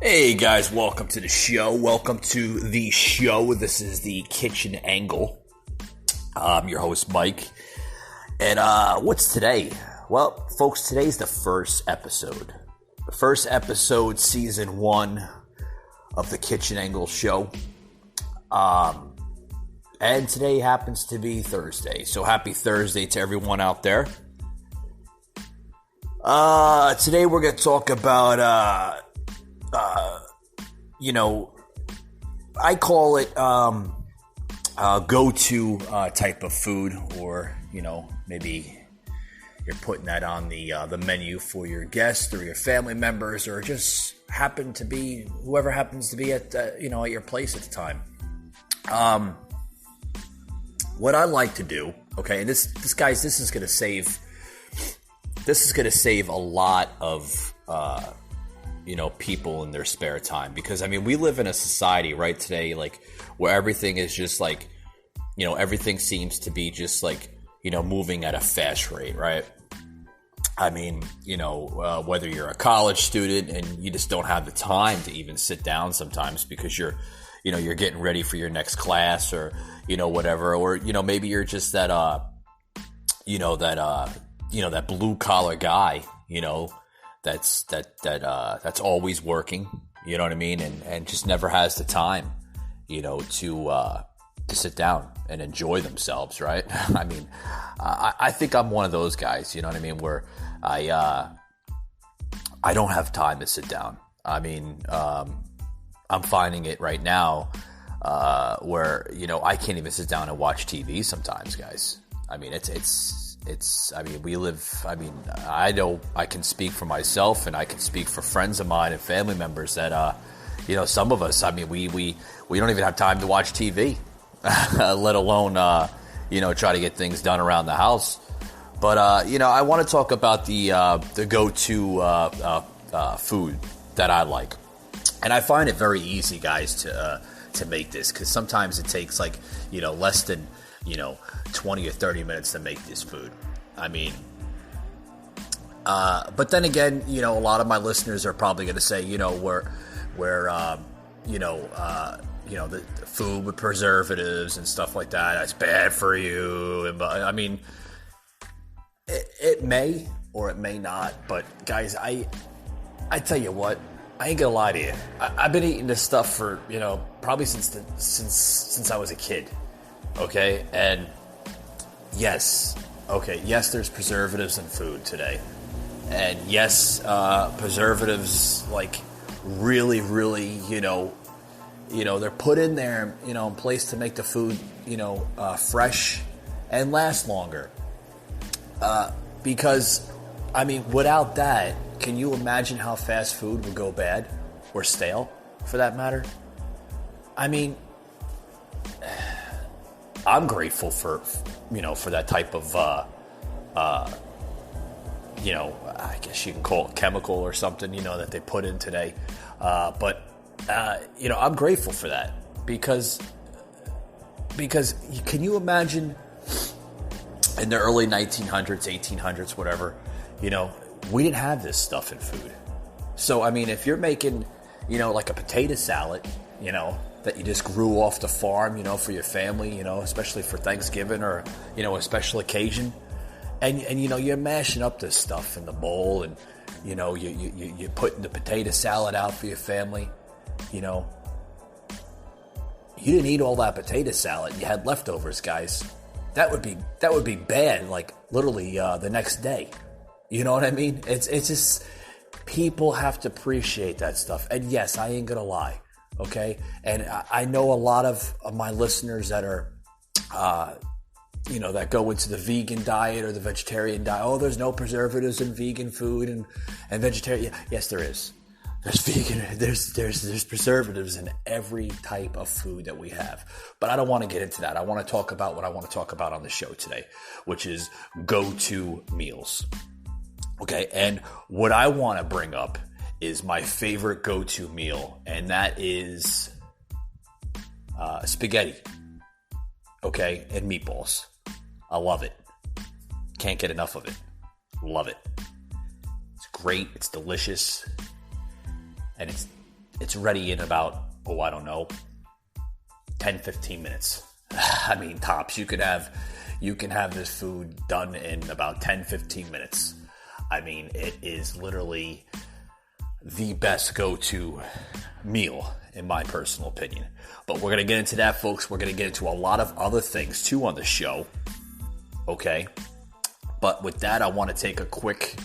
Hey guys, welcome to the show. Welcome to the show. This is the Kitchen Angle. I'm your host, Mike. And what's today? Well, folks, today's the first episode. The first episode, season 1 of the Kitchen Angle show. And today happens to be Thursday. So happy Thursday to everyone out there. Today we're going to talk about, I call it go-to type of food, or, maybe you're putting that on the menu for your guests or your family members, or just whoever happens to be at your place at the time. What I like to do, okay, and this is going to save a lot of people in their spare time, because we live in a society right today, like, where everything is just like, everything seems to be just like, moving at a fast rate, right? Whether you're a college student and you just don't have the time to even sit down sometimes because you're getting ready for your next class, or, whatever, or, maybe you're just that, that blue collar guy, that's always working, you know what I mean? And just never has the time, to sit down and enjoy themselves, right? I think I'm one of those guys, you know what I mean? Where I don't have time to sit down. I'm finding it right now, where, I can't even sit down and watch TV sometimes, guys. I know I can speak for myself, and I can speak for friends of mine and family members that, some of us, we don't even have time to watch TV, let alone, try to get things done around the house. But, I want to talk about the go-to, food that I like. And I find it very easy, guys, to make this, because sometimes it takes less than 20 or 30 minutes to make this food. But then again, a lot of my listeners are probably going to say, the food with preservatives and stuff like that's bad for you. And it may or it may not. But guys, I tell you what, I ain't gonna lie to you. I've been eating this stuff for probably since I was a kid. Okay, and yes, there's preservatives in food today, and yes, preservatives really, they're put in there, in place to make the food, fresh and last longer. Because, without that, can you imagine how fast food would go bad or stale, for that matter? I'm grateful for that type of, I guess you can call it chemical or something, that they put in today. But I'm grateful for that because can you imagine in the early 1900s, 1800s, whatever, we didn't have this stuff in food. So, if you're making, like a potato salad, that you just grew off the farm, for your family, especially for Thanksgiving or, a special occasion. And you're mashing up this stuff in the bowl, and, you're putting the potato salad out for your family, You didn't eat all that potato salad. You had leftovers, guys. That would be bad, literally the next day. You know what I mean? It's just, people have to appreciate that stuff. And yes, I ain't gonna lie. Okay, and I know a lot of my listeners that are, that go into the vegan diet or the vegetarian diet. Oh, there's no preservatives in vegan food and vegetarian. Yes, there is. There's vegan. There's preservatives in every type of food that we have. But I don't want to get into that. I want to talk about what I want to talk about on the show today, which is go-to meals. Okay, and what I want to bring up is my favorite go-to meal, and that is spaghetti, okay, and meatballs. I love it. Can't get enough of it. Love it. It's great. It's delicious. And it's ready in about, I don't know, 10, 15 minutes. I mean, tops. You can have this food done in about 10, 15 minutes. I mean, it is literally the best go-to meal, in my personal opinion. But we're going to get into that, folks. We're going to get into a lot of other things, too, on the show. Okay? But with that, I want to take a quick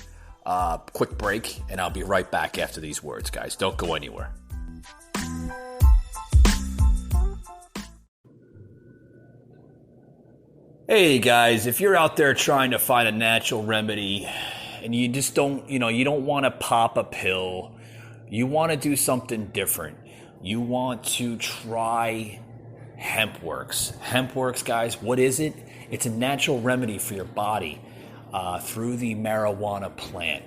break, and I'll be right back after these words, guys. Don't go anywhere. Hey, guys, if you're out there trying to find a natural remedy and you just don't, you don't want to pop a pill, you want to do something different, you want to try HempWorks. HempWorks, guys, what is it? It's a natural remedy for your body through the marijuana plant.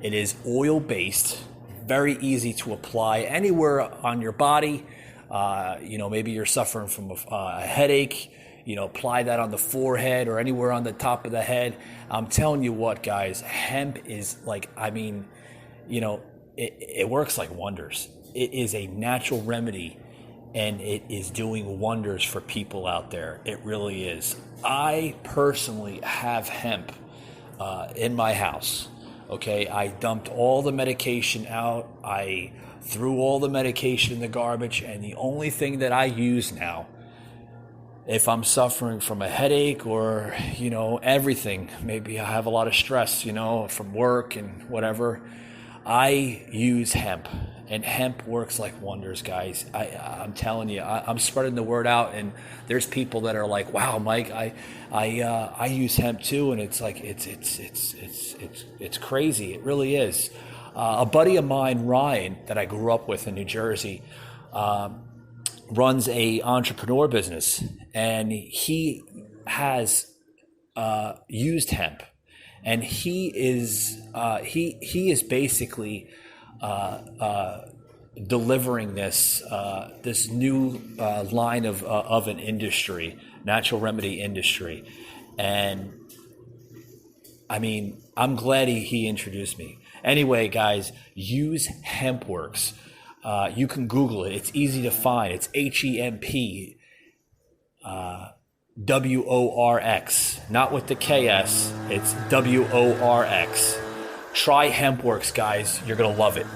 It is oil-based, very easy to apply anywhere on your body. Maybe you're suffering from a headache. Apply that on the forehead or anywhere on the top of the head. I'm telling you what, guys, hemp is it works like wonders. It is a natural remedy, and it is doing wonders for people out there. It really is. I personally have hemp in my house. Okay, I dumped all the medication out. I threw all the medication in the garbage, and the only thing that I use now, if I'm suffering from a headache or, everything, maybe I have a lot of stress, from work and whatever, I use hemp, and hemp works like wonders, guys. I'm telling you, I'm spreading the word out, and there's people that are like, "Wow, Mike, I use hemp too," and it's like it's crazy. It really is. A buddy of mine, Ryan, that I grew up with in New Jersey, runs a entrepreneur business, and he has used hemp, and he is basically delivering this new line of an industry, natural remedy industry, and I mean, I'm glad he introduced me. Anyway, guys, use HempWorks. You can Google it. It's easy to find. It's HEMP WORX, not with the KS. It's WORX. Try HempWorks, guys. You're going to love it.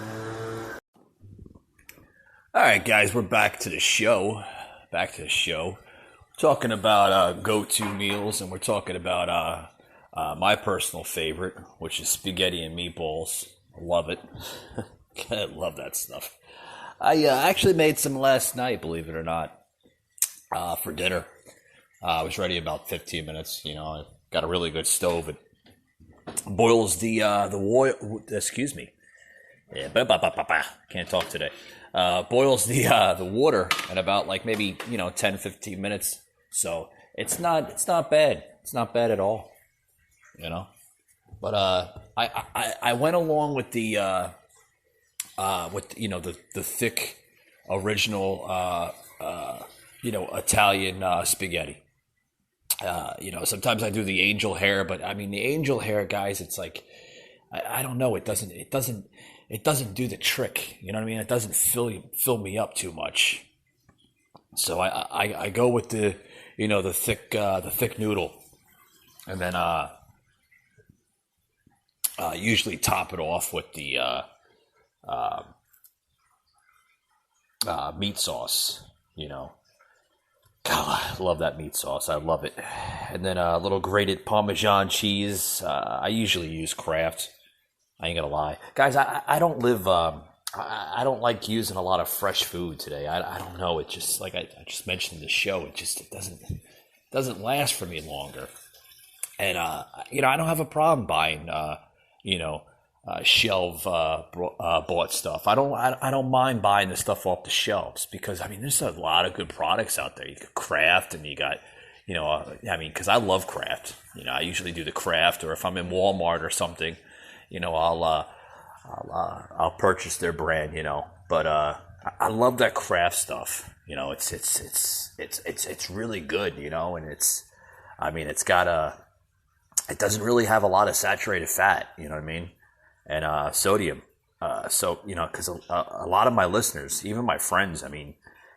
All right, guys, we're back to the show. Talking about go-to meals, and we're talking about my personal favorite, which is spaghetti and meatballs. Love it. I love that stuff. I actually made some last night, believe it or not, for dinner. I was ready in about 15 minutes. I got a really good stove. It boils the oil. Excuse me. Yeah, can't talk today. Boils the water in about maybe 10, 15 minutes. So it's not bad. It's not bad at all. But I went along with the the thick original Italian spaghetti. Sometimes I do the angel hair, but I mean the angel hair, guys, it's like I don't know, it doesn't do the trick. You know what I mean? It doesn't fill me up too much. So I go with the thick noodle, and then usually top it off with the meat sauce. God, I love that meat sauce. I love it. And then a little grated Parmesan cheese. I usually use Kraft. I ain't gonna lie, guys. I don't live. I don't like using a lot of fresh food today. I don't know. It just like I just mentioned in the show. It doesn't last for me longer. And I don't have a problem buying shelf bought stuff. I don't mind buying the stuff off the shelves, because I mean there's a lot of good products out there. You got Kraft, and you got because I love Kraft. I usually do the Kraft, or if I'm in Walmart or something, I'll purchase their brand. But I love that Kraft stuff. It's really good. And it doesn't really have a lot of saturated fat. You know what I mean? And sodium. So, because a lot of my listeners, even my friends, I mean,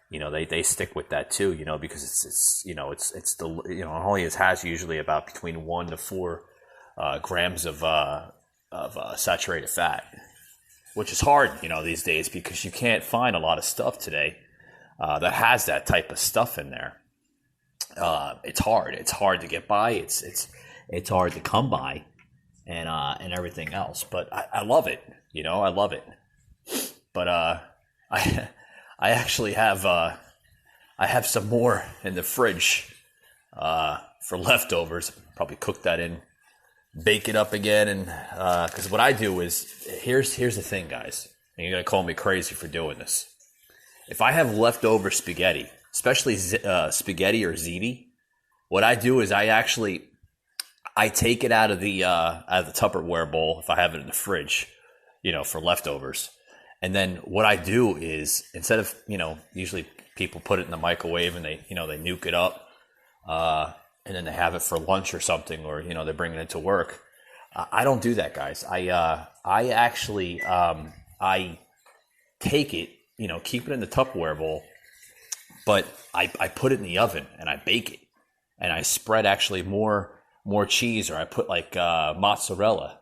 they stick with that too, because it's the, it only has usually about between 1 to 4 grams of saturated fat, which is hard, these days, because you can't find a lot of stuff today that has that type of stuff in there. It's hard. It's hard to get by. It's hard to come by, and everything else. But I love it. I love it. But I actually have I have some more in the fridge for leftovers. Probably cook that in, bake it up again, and because what I do is here's the thing, guys. And you're gonna call me crazy for doing this. If I have leftover spaghetti, especially spaghetti or ziti, what I do is I take it out of the Tupperware bowl if I have it in the fridge, for leftovers. And then what I do is, instead of, usually people put it in the microwave and they nuke it up, and then they have it for lunch or something, or, they're bringing it to work. I don't do that, guys. I actually, I take it, keep it in the Tupperware bowl, but I put it in the oven and I bake it, and I spread actually more cheese, or I put like mozzarella,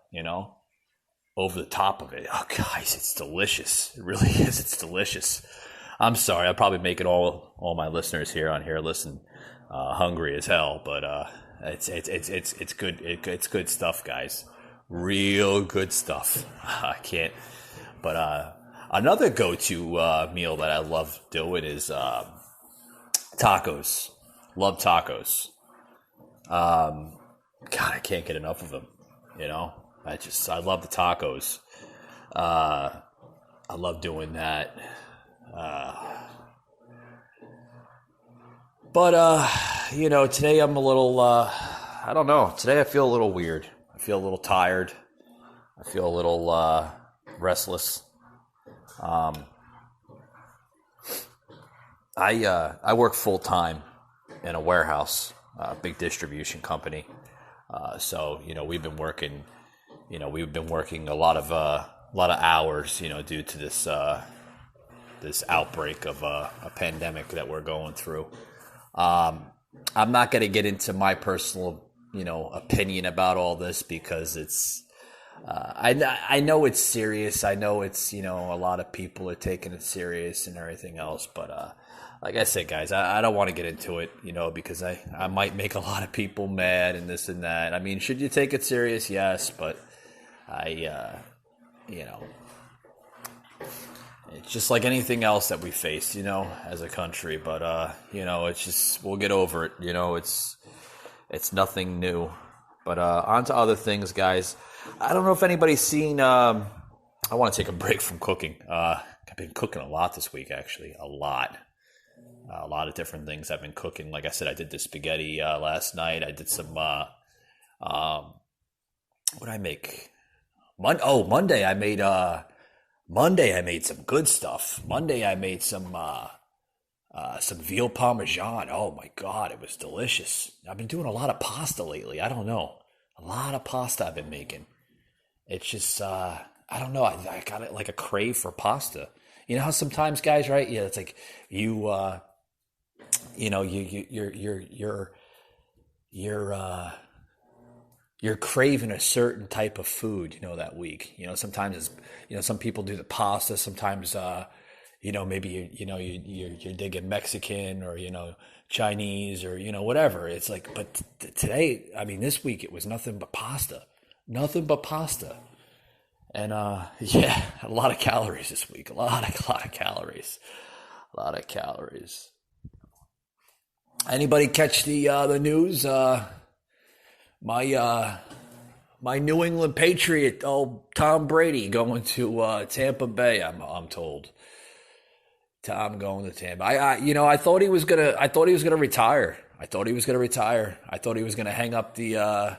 over the top of it. Oh, guys, it's delicious. It really is. It's delicious. I'm sorry. I'll probably make it all my listeners here listen hungry as hell, but it's good. It's good stuff, guys. Real good stuff. I can't. But another go-to meal that I love doing is tacos. Love tacos. God, I can't get enough of them. I love the tacos. I love doing that. But today I'm a little, I don't know. Today I feel a little weird. I feel a little tired. I feel a little restless. I work full time in a warehouse, a big distribution company. So we've been working a lot of hours, due to this outbreak of a pandemic that we're going through. I'm not going to get into my personal, opinion about all this, because it's, I know it's serious. I know it's, a lot of people are taking it serious and everything else. But like I said, guys, I don't want to get into it, because I might make a lot of people mad and this and that. I mean, should you take it serious? Yes, but it's just like anything else that we face, as a country. But it's just, we'll get over it. It's nothing new. But on to other things, guys. I don't know if anybody's seen. I want to take a break from cooking. I've been cooking a lot this week, actually, a lot of different things I've been cooking. Like I said, I did the spaghetti last night. I did some. What did I make? Monday I made. Monday I made some good stuff. Monday I made some veal parmesan. Oh my God, it was delicious. I've been doing a lot of pasta lately. I don't know, a lot of pasta I've been making. It's just I don't know. I got it like a crave for pasta. You know how sometimes, guys, right? Yeah, it's like you're craving a certain type of food, that week. Sometimes it's, some people do the pasta. Sometimes, maybe you're digging Mexican or Chinese or whatever. It's like, but today, I mean, this week it was nothing but pasta, and yeah, a lot of calories this week. A lot of calories. Anybody catch the news? My New England Patriot, Tom Brady going to Tampa Bay. I'm told. Tom going to Tampa. I thought he was gonna retire. I thought he was gonna hang up the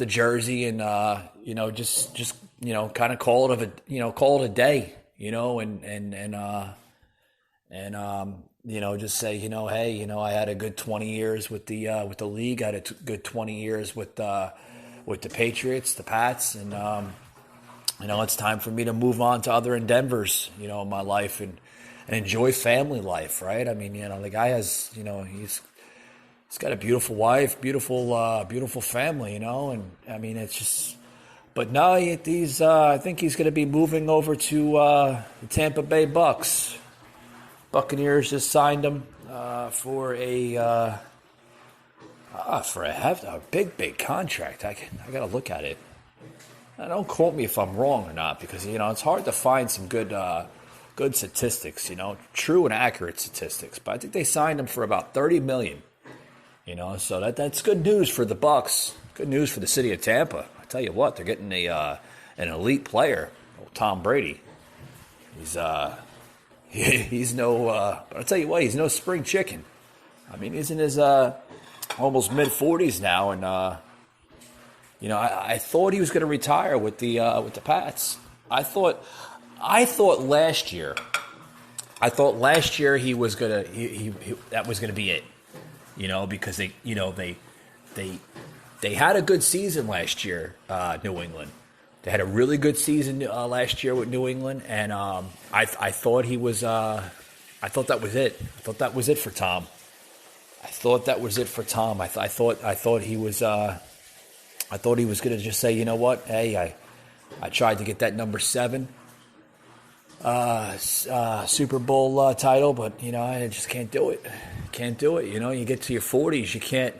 jersey and just kind of call it a day. Just say, hey, I had a good 20 years with the league. I had a good 20 years with the Patriots, the Pats, and it's time for me to move on to other endeavors, in my life and enjoy family life, right? I mean, the guy has, he's got a beautiful wife, beautiful family, and I mean, it's just, but now I think he's going to be moving over to the Tampa Bay Bucks. Buccaneers just signed him for a big contract. I got to look at it. Don't quote me if I'm wrong or not, because it's hard to find some good statistics, true and accurate statistics. But I think they signed him for about $30 million. So that's good news for the Bucks. Good news for the city of Tampa. I tell you what, they're getting an elite player, Tom Brady. He's no. But I'll tell you what, he's no spring chicken. I mean, he's in his almost mid-40s now, and I thought he was going to retire with the Pats. I thought last year he was gonna that was gonna be it. Because they had a good season last year, New England. They had a really good season last year with New England, and I thought he was. I thought that was it. I thought that was it for Tom. I thought he was. I thought he was going to just say, you know what? Hey, I tried to get that number 7 Super Bowl title, but I just can't do it. Can't do it. You get to your 40s, you can't.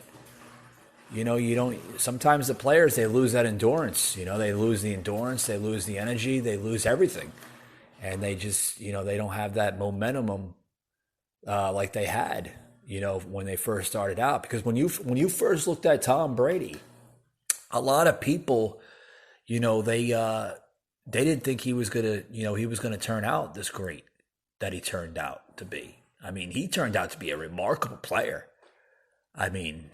You don't. Sometimes the players, they lose that endurance. They lose the endurance, they lose the energy, they lose everything, and they just they don't have that momentum like they had when they first started out. Because when you first looked at Tom Brady, a lot of people, they didn't think he was gonna turn out this great that he turned out to be. I mean, he turned out to be a remarkable player. I mean,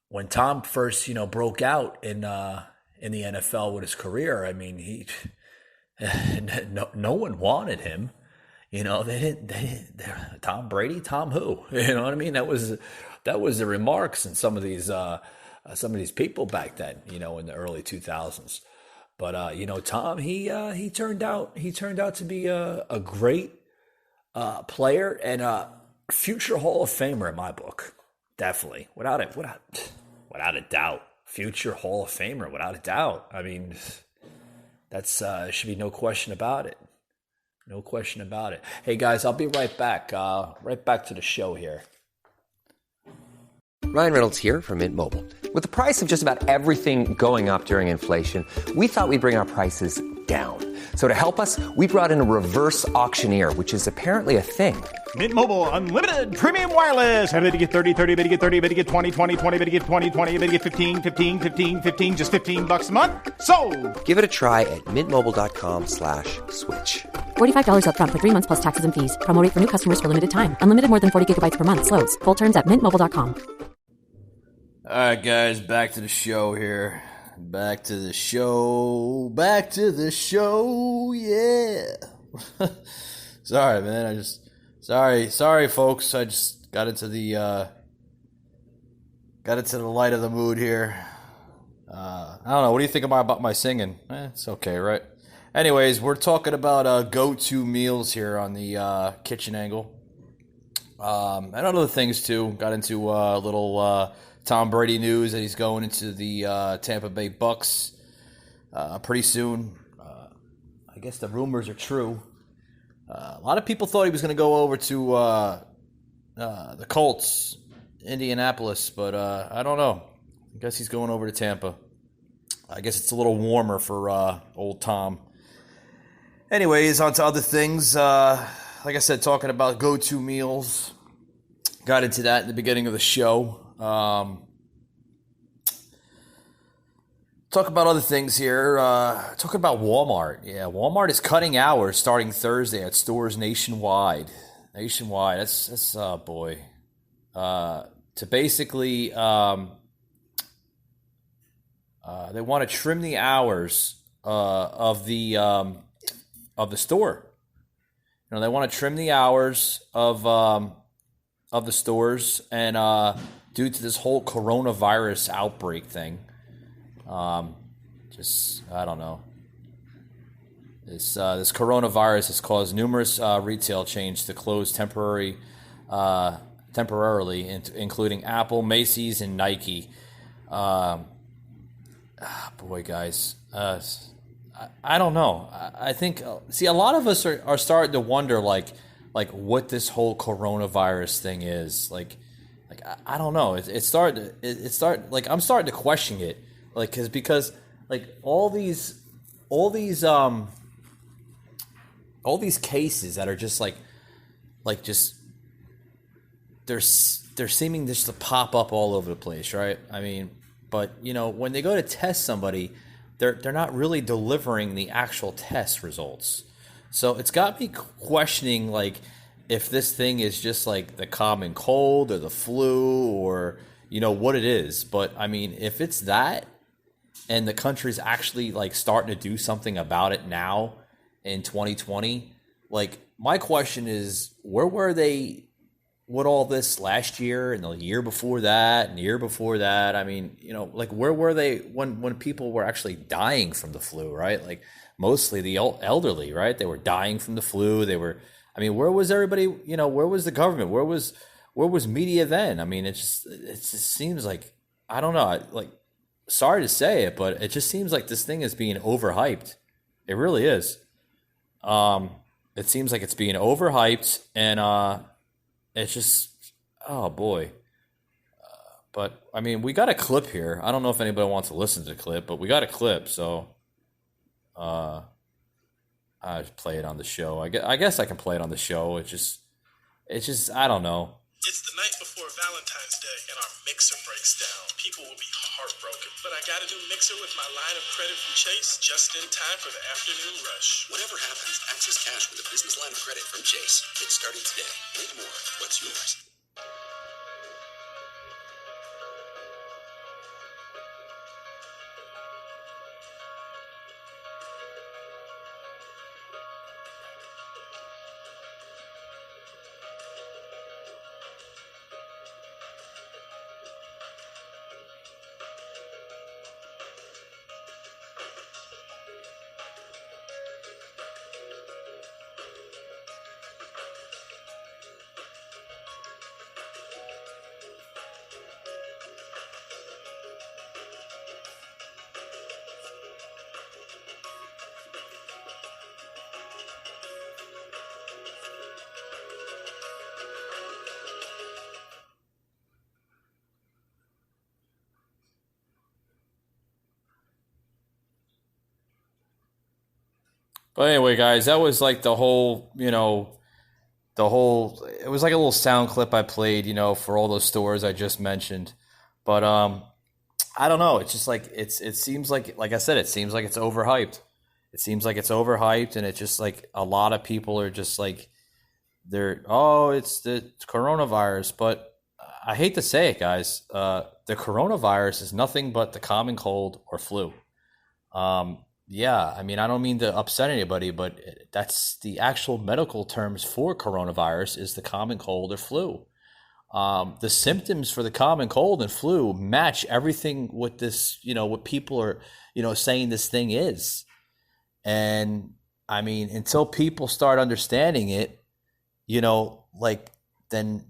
when Tom first, broke out in the NFL with his career, I mean, no one wanted him. They didn't. Tom Brady, Tom who? You know what I mean? That was the remarks in some of these people back then. In the early 2000s. But Tom, he turned out to be a great player and a future Hall of Famer in my book. Definitely, without a doubt, future Hall of Famer, without a doubt. I mean, that's should be no question about it. No question about it. Hey guys, I'll be right back. Right back to the show here. Ryan Reynolds here from Mint Mobile. With the price of just about everything going up during inflation, we thought we'd bring our prices down. So to help us, we brought in a reverse auctioneer, which is apparently a thing. Mint Mobile Unlimited Premium Wireless. How to get 30, 30, how to get 30, how to get 20, 20, 20, how to get 20, 20, how to get 15, 15, 15, 15, just $15 a month? Sold! Give it a try at mintmobile.com/switch. $45 up front for 3 months plus taxes and fees. Promo rate for new customers for limited time. Unlimited more than 40 gigabytes per month. Slows full terms at mintmobile.com. All right, guys, back to the show here. Back to the show, yeah. Sorry, man, sorry, folks. I just got into the light of the mood here. I don't know, what do you think about my singing? It's okay, right? Anyways, we're talking about go-to meals here on the Kitchen Angle. And other things, too. Got into a little Tom Brady news that he's going into the Tampa Bay Bucks pretty soon. I guess the rumors are true. A lot of people thought he was going to go over to the Colts, Indianapolis, but I don't know. I guess he's going over to Tampa. I guess it's a little warmer for old Tom. Anyways, on to other things. Like I said, talking about go-to meals. Got into that in the beginning of the show. Talk about other things here. Talking about Walmart. Yeah, Walmart is cutting hours starting Thursday at stores nationwide. That's boy. To basically, they want to trim the hours of the store. They want to trim the hours of the stores, and due to this whole coronavirus outbreak thing, I don't know. This coronavirus has caused numerous retail chains to close temporarily, including Apple, Macy's, and Nike. Boy, guys, I don't know. I think a lot of us are starting to wonder like what this whole coronavirus thing is. Like I don't know. I'm starting to question it. Because all these cases that are just they're seeming just to pop up all over the place, right? I mean, but when they go to test somebody, they're not really delivering the actual test results. So it's got me questioning if this thing is just like the common cold or the flu or what it is. But I mean, if it's that and the country's actually starting to do something about it now in 2020, my question is, where were they with all this last year and the year before that and the year before that? I mean, where were they when people were actually dying from the flu, right? Mostly the elderly, right? They were dying from the flu. Where was everybody? Where was the government? Where was media then? I mean, it just seems like, I don't know. Sorry to say it, but it just seems like this thing is being overhyped. It really is. It seems like it's being overhyped, and it's just, oh boy. But I mean, we got a clip here. I don't know if anybody wants to listen to the clip, but we got a clip, so I just play it on the show. I guess I can play it on the show. It's just I don't know. It's the night before Valentine's Day and our mixer breaks down. People will be heartbroken, but I got a new mixer with my line of credit from Chase just in time for the afternoon rush. Whatever happens, access cash with a business line of credit from Chase. It's starting today. Need more. What's yours? But anyway, guys, that was the whole, it was like a little sound clip I played, for all those stores I just mentioned. But I don't know. It's just it seems like I said, it seems like it's overhyped. It seems like it's overhyped, and it's just a lot of people are just it's the coronavirus. But I hate to say it, guys, the coronavirus is nothing but the common cold or flu. Yeah, I mean, I don't mean to upset anybody, but that's the actual medical terms for coronavirus is the common cold or flu. The symptoms for the common cold and flu match everything with this, what people are, saying this thing is. And I mean, until people start understanding it, then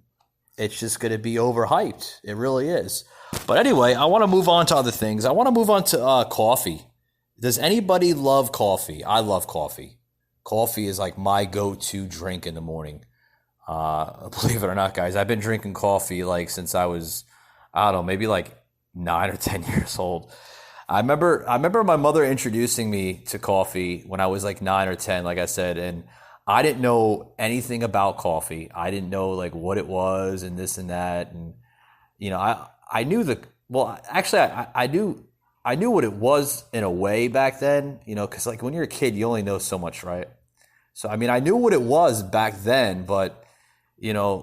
it's just going to be overhyped. It really is. But anyway, I want to move on to other things. I want to move on to coffee. Does anybody love coffee? I love coffee. Coffee is my go-to drink in the morning. Believe it or not, guys, I've been drinking coffee since I was, I don't know, maybe 9 or 10 years old. I remember my mother introducing me to coffee when I was 9 or 10, like I said, and I didn't know anything about coffee. I didn't know what it was and this and that, and I knew I knew what it was in a way back then, because when you're a kid, you only know so much, right? So, I mean, I knew what it was back then, but, my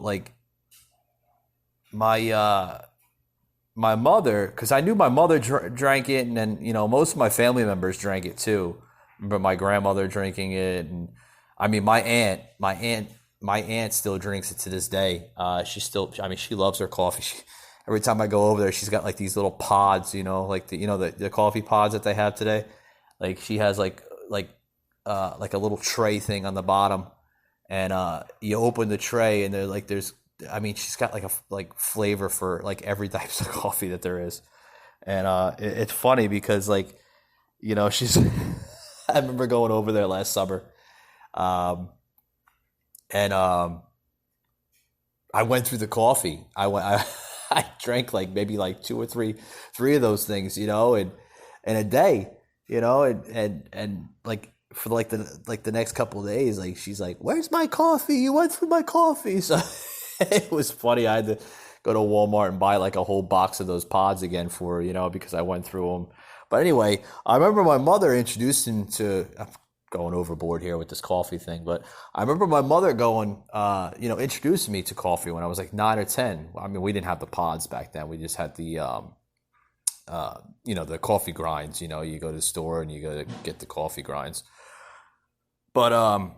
mother, because I knew my mother drank it, and then, most of my family members drank it too. I remember my grandmother drinking it, and I mean, my aunt still drinks it to this day. She loves her coffee. Every time I go over there, she's got these little pods, the coffee pods that they have today. She has like a little tray thing on the bottom, and you open the tray, and she's got like flavor for like every type of coffee that there is, and it's funny because she's. I remember going over there last summer, and I went through the coffee. I drank maybe two or three of those things, in a day, and for the next couple of days, she's like, "Where's my coffee? You went through my coffee." So it was funny. I had to go to Walmart and buy a whole box of those pods again for her, because I went through them. But anyway, I remember my mother introduced him to. I'm going overboard here with this coffee thing, but I remember my mother introducing me to coffee when I was 9 or 10. I mean, we didn't have the pods back then. We just had the, the coffee grinds. You go to the store and you go to get the coffee grinds. But I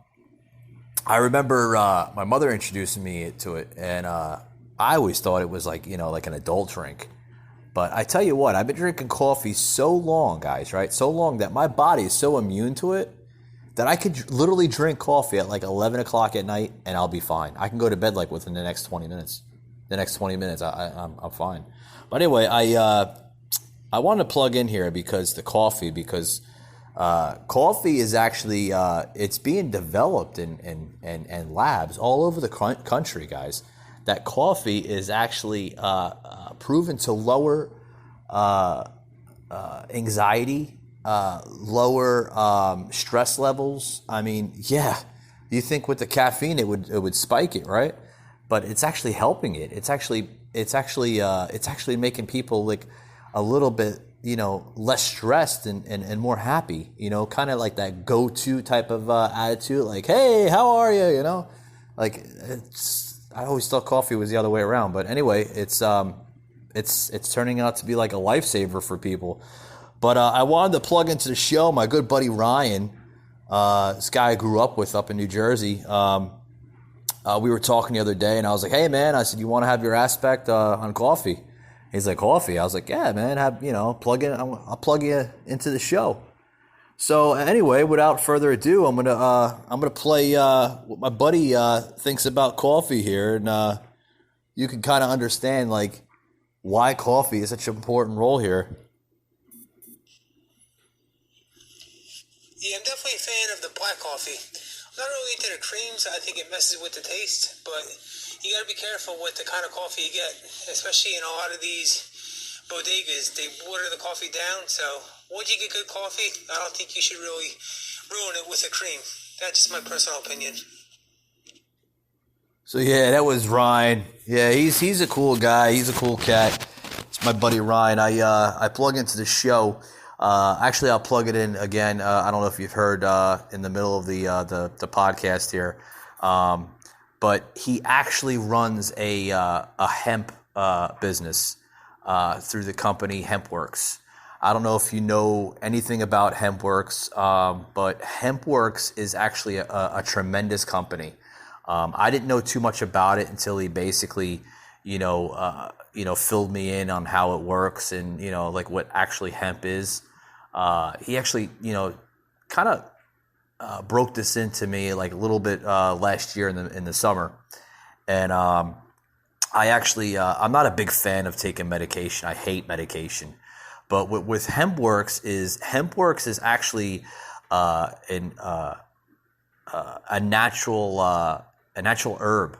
remember my mother introducing me to it, and I always thought it was like an adult drink. But I tell you what, I've been drinking coffee so long, guys, right? So long that my body is so immune to it that I could literally drink coffee at 11 o'clock at night and I'll be fine. I can go to bed within the next 20 minutes. The next 20 minutes, I'm fine. But anyway, I wanted to plug in here because coffee is actually it's being developed in labs all over the country, guys. That coffee is actually proven to lower anxiety, lower stress levels. I mean, yeah, you think with the caffeine it would spike it, right? But it's actually helping it. It's actually making people a little bit, less stressed and more happy. Kind of like that go-to type of attitude. Hey, how are you? I always thought coffee was the other way around, but anyway, it's turning out to be a lifesaver for people. But I wanted to plug into the show my good buddy Ryan, this guy I grew up with up in New Jersey. We were talking the other day, and I was like, "Hey, man," I said, "You want to have your aspect on coffee?" He's like, "Coffee?" I was like, "Yeah, man, plug in. I'll plug you into the show." So anyway, without further ado, I'm gonna play what my buddy thinks about coffee here, and you can kind of understand why coffee is such an important role here. Yeah, I'm definitely a fan of the black coffee. I'm not really into the creams. I think it messes with the taste, but you gotta be careful with the kind of coffee you get, especially in a lot of these bodegas. They water the coffee down, so once you get good coffee, I don't think you should really ruin it with a cream. That's just my personal opinion. So yeah, that was Ryan. Yeah, he's a cool guy. He's a cool cat. It's my buddy Ryan. I plug into the show. Actually, I'll plug it in again. I don't know if you've heard in the middle of the podcast here, but he actually runs a hemp business through the company HempWorks. I don't know if you know anything about HempWorks, but HempWorks is actually a tremendous company. I didn't know too much about it until he basically, filled me in on how it works and what actually hemp is. He actually, kind of broke this into me a little bit last year in the summer, and I actually I'm not a big fan of taking medication. I hate medication, but with HempWorks is actually a natural herb,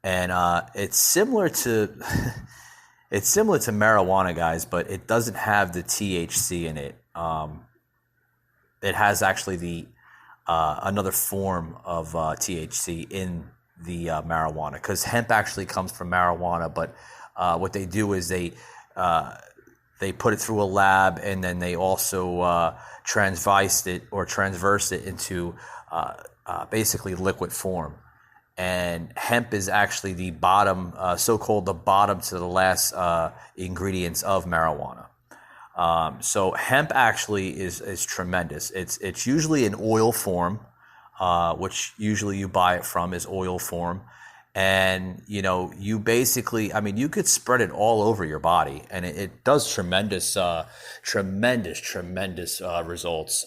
and it's similar to it's similar to marijuana, guys, but it doesn't have the THC in it. It has actually the another form of THC in the marijuana, because hemp actually comes from marijuana, but what they do is they put it through a lab, and then they also transverse it into basically liquid form. And hemp is actually the bottom, so-called the bottom to the last ingredients of marijuana. So hemp actually is tremendous. It's usually in oil form, which usually you buy it from is oil form. And, you basically, you could spread it all over your body, and it does tremendous results.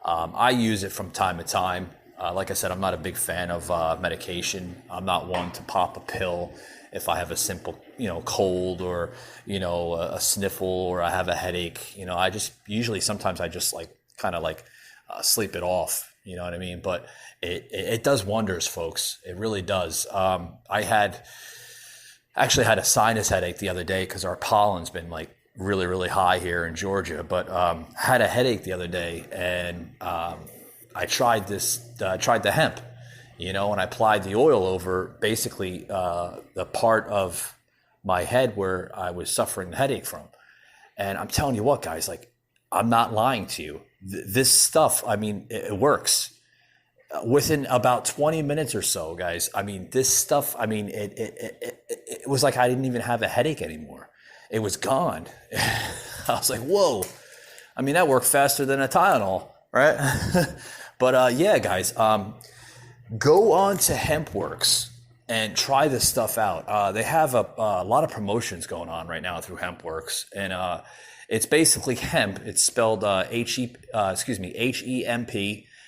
I use it from time to time. Like I said, I'm not a big fan of medication. I'm not one to pop a pill if I have a simple, cold or, a sniffle or I have a headache. I just usually sometimes I just sleep it off. You know what I mean? But it does wonders, folks. It really does. I actually had a sinus headache the other day because our pollen's been like really, really high here in Georgia. But had a headache the other day, and I tried the hemp, and I applied the oil over basically the part of my head where I was suffering the headache from. And I'm telling you what, guys, like, I'm not lying to you. This stuff, I mean, it works. Within about 20 minutes or so, guys, I mean, this stuff, I mean, it was like I didn't even have a headache anymore. It was gone. I was like, whoa. I mean, that worked faster than a Tylenol, right? But yeah, guys, go on to HempWorks and try this stuff out. They have a lot of promotions going on right now through HempWorks, and it's basically hemp. It's spelled H-E-M-P,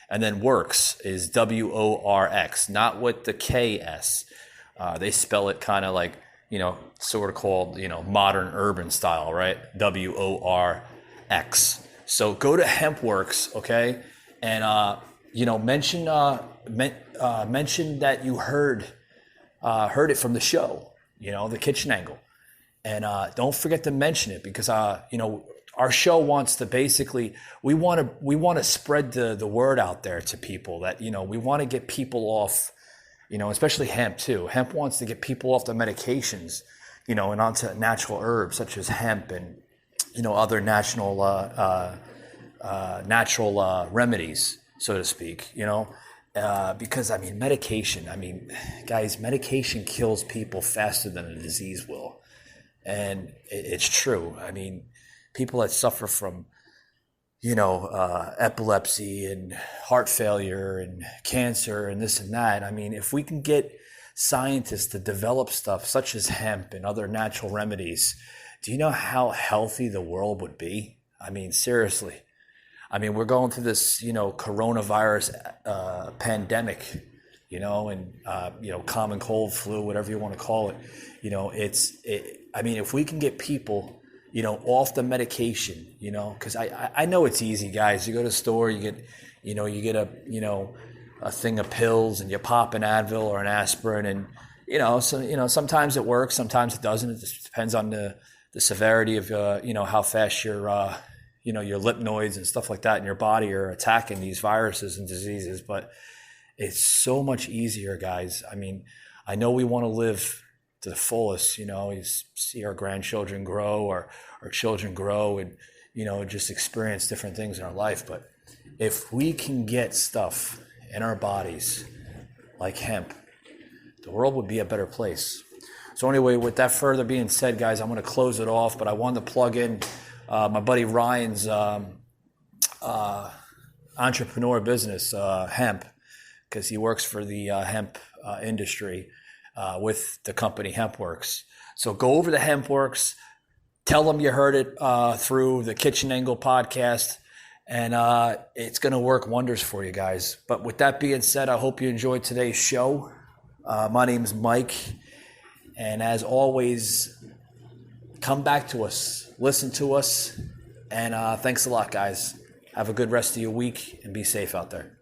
and then works is W-O-R-X, not with the K-S. They spell it kind of like, sort of called, modern urban style, right? W-O-R-X. So go to HempWorks, okay? And, mention that you heard it from the show, the kitchen angle. And don't forget to mention it because, our show wants to basically, we want to spread the word out there to people that, we want to get people off, especially hemp too. Hemp wants to get people off the medications, and onto natural herbs such as hemp and, other natural remedies, so to speak, because I mean, guys, medication kills people faster than a disease will. And it's true. I mean, people that suffer from, epilepsy and heart failure and cancer and this and that. I mean, if we can get scientists to develop stuff such as hemp and other natural remedies, do you know how healthy the world would be? I mean, seriously. I mean, we're going through this, coronavirus pandemic, and, common cold, flu, whatever you want to call it. If we can get people, off the medication, because I know it's easy, guys. You go to the store, you get a thing of pills and you pop an Advil or an aspirin and, sometimes it works, sometimes it doesn't. It just depends on the severity of, how fast your lipnoids and stuff like that in your body are attacking these viruses and diseases. But it's so much easier, guys. I mean, I know we want to live to the fullest, you see our grandchildren grow, or our children grow and, just experience different things in our life. But if we can get stuff in our bodies like hemp, the world would be a better place. So anyway, with that further being said, guys, I'm going to close it off, but I wanted to plug in my buddy Ryan's entrepreneur business, hemp, because he works for the hemp industry with the company HempWorks. So go over to HempWorks, tell them you heard it through the Kitchen Angle podcast, and it's going to work wonders for you guys. But with that being said, I hope you enjoyed today's show. My name's Mike, and as always, come back to us, listen to us, and thanks a lot, guys. Have a good rest of your week, and be safe out there.